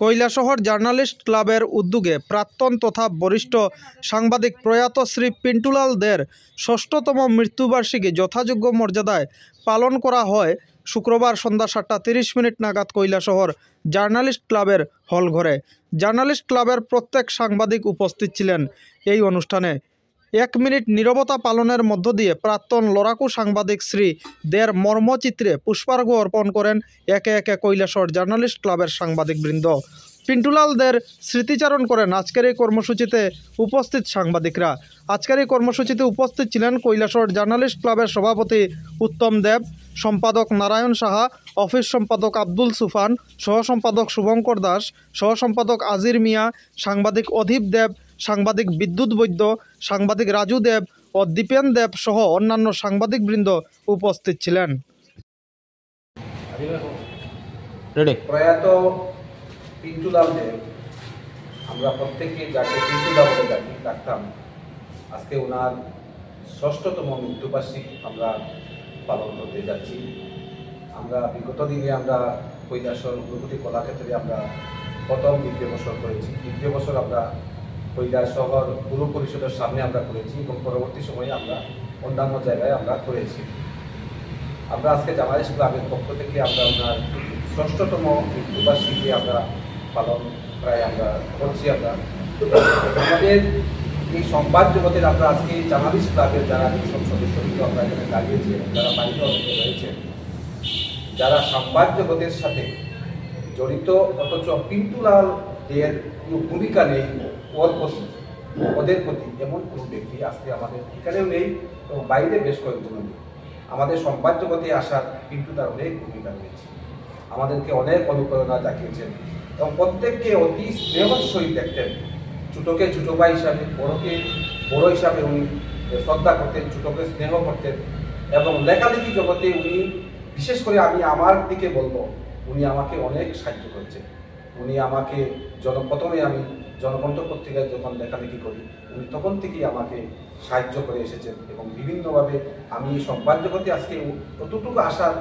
Kailashahar journalist ক্লাবের উদ্যোগে প্রাক্তন তথা বরিষ্ঠ সাংবাদিক প্রয়াত শ্রী পিন্টুলাল দের ষষ্ঠতম মৃত্যুবার্ষিকী যথাযোগ্য মর্যাদায় পালন করা হয় শুক্রবার সন্ধ্যা 7:30 নাগাদ কৈলাসহর জার্নালিস্ট ক্লাবের হলঘরে। জার্নালিস্ট ক্লাবের প্রত্যেক সাংবাদিক উপস্থিত ছিলেন এই অনুষ্ঠানে। 1 মিনিট নীরবতা পালনের মধ্য দিয়ে প্রাক্তন লড়াকু সাংবাদিক শ্রী দের মর্মচিত্রে পুষ্পার্ঘ অর্পণ করেন একে একে কৈলাসহর জার্নালিস্ট ক্লাবের সাংবাদিকবৃন্দ। পিন্টুলাল দের স্মৃতিচারণ করেন আজকের এই কর্মসূচিতে উপস্থিত সাংবাদিকরা। আজকের এই কর্মসূচিতে উপস্থিত ছিলেন কৈলাসহর জার্নালিস্ট ক্লাবের সভাপতি উত্তম দেব, সম্পাদক নারায়ণ সাহা, অফিস সম্পাদক আব্দুল সুফান, সহ সম্পাদক শুভঙ্কর দাস, সহ সম্পাদক আজির মিয়া, সাংবাদিক অধীপ দেব, সাংবাদিক বিদ্যুৎ বৈদ্য, সাংবাদিক রাজু দেব ও দীপেন দেব সহ অন্যান্য সাংবাদিকবৃন্দ উপস্থিত ছিলেন। প্রয়াত পিন্টুলাল দেব, আমরা প্রত্যেকে যাকে পিন্টুদা বলে ডাকতাম, আজকে ওনার ষষ্ঠতম মৃত্যুবার্ষিকী আমরা পালন করতে যাচ্ছি। আমরা বিগত দিনে আমরা কৈলাসহর উগ্রপতি কলাক্ষেত্রে আমরা প্রথম 2 বছর করেছি। 2 বছর আমরা কৈলাসহর পুর পরিষদের সামনে আমরা করেছি এবং পরবর্তী সময়ে আমরা অন্যান্য জায়গায় আমরা করেছি। আমরা আজকে জার্নালিস্ট ক্লাবের পক্ষ থেকে আমরা ওনার ষষ্ঠতম মৃত্যুবার্ষিকী আমরা পালন প্রায় আমরা করছি। আমাদের এই সংবাদ জগতের আমরা আজকে জার্নালিস্ট ক্লাবের যারা সব সদস্যবৃন্দ আমরা এখানে দাঁড়িয়েছি এবং যারা বাইরে অনেকে রয়েছেন, যারা সংবাদ জগতের সাথে জড়িত অথচ পিন্টুলাল দের কোনো ভূমিকা নেই ওদের প্রতি, এমন কোনো ব্যক্তি আজকে আমাদের এখানেও নেই এবং বাইরে বেশ কয়েকজন নেই। আমাদের সংবাদ জগতে আসার পিন্টুদার অনেক ভূমিকা রয়েছে, আমাদেরকে অনেক অনুপ্রেরণা জাগিয়েছেন এবং প্রত্যেককে অতি স্নেহের সহিত দেখতেন। ছোটকে ছোট ভাই হিসাবে, বড়কে বড় হিসাবে উনি শ্রদ্ধা করতেন, ছোটকে স্নেহ করতেন এবং লেখালেখি জগতে উনি বিশেষ করে আমি আমার দিকে বলবো, উনি আমাকে অনেক সাহায্য করেছেন। উনি আমাকে প্রথমে আমি জনকণ্ঠ পত্রিকায় যখন লেখালেখি করি, উনি তখন থেকেই আমাকে সাহায্য করে এসেছেন এবং বিভিন্নভাবে আমি সংবাদ জগতে আজকে কতটুকু আসার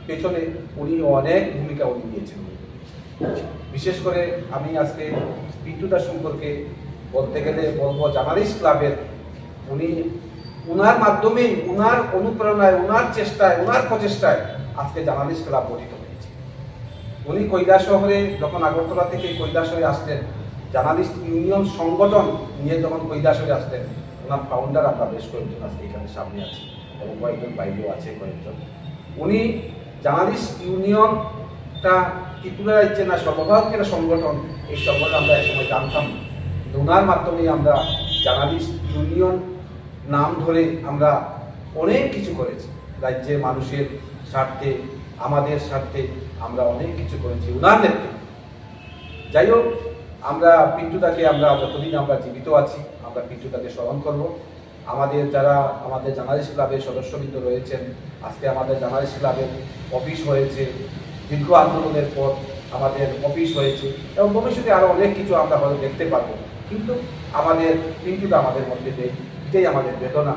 পেছনে উনি অনেক ভূমিকা উনি নিয়েছেন। বিশেষ করে আমি আজকে পিন্টুদা সম্পর্কে বলতে গেলে বলবো, জার্নালিস্ট ক্লাবের উনি উনার মাধ্যমেই, উনার অনুপ্রেরণায়, উনার চেষ্টায়, উনার প্রচেষ্টায় আজকে জার্নালিস্ট ক্লাব গঠিত হয়েছে। উনি কৈলাসহরে যখন আগরতলা থেকে কৈলাসহরে আসলেন, জার্নালিস্ট ইউনিয়ন সংগঠন নিয়ে যখন কৈলাসহরে আসলেন, ওনার ফাউন্ডার আমরা বেশ কয়েকজন আজকে এখানে সামনে আছি এবং কয়েকজন বাইরেও আছে কয়েকজন। উনি জার্নালিস্ট ইউনিয়নটা ত্রিপুরা রাজ্যে না সর্বভারতীয় সংগঠন, এই সংগঠন আমরা একসময় জানতাম। ওনার মাধ্যমে আমরা জার্নালিস্ট ইউনিয়ন নাম ধরে আমরা অনেক কিছু করেছি, রাজ্যের মানুষের স্বার্থে, আমাদের স্বার্থে আমরা অনেক কিছু করেছি ওনার নেতৃত্বে। যাই হোক, আমরা পিন্টুদাকে আমরা যতদিন আমরা জীবিত আছি আমরা পিন্টুদাকে স্মরণ করব। আমাদের যারা আমাদের জার্নালিস্ট ক্লাবের সদস্যবৃন্দ রয়েছেন, আজকে আমাদের জার্নালিস্ট ক্লাবের অফিস হয়েছে, দীর্ঘ আন্দোলনের পর আমাদের অফিস হয়েছে এবং ভবিষ্যতে আরও অনেক কিছু আমরা হয়তো দেখতে পারবো, কিন্তু আমাদের পিন্টুদা আমাদের মধ্যে নেই, এটাই আমাদের বেদনা।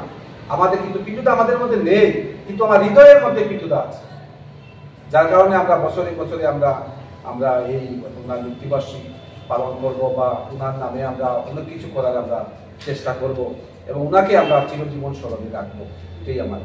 আমাদের কিন্তু পিন্টুদা আমাদের মধ্যে নেই, কিন্তু আমার হৃদয়ের মধ্যে পিন্টুদা আছে, যার কারণে আমরা বছরে বছরে আমরা এই ওনার মৃত্যুবার্ষিকী পালন করব বা ওনার নামে আমরা অনেক কিছু করার আমরা চেষ্টা করব এবং ওনাকে আমরা চিরজীবন স্মরণে রাখবো, এটাই আমার।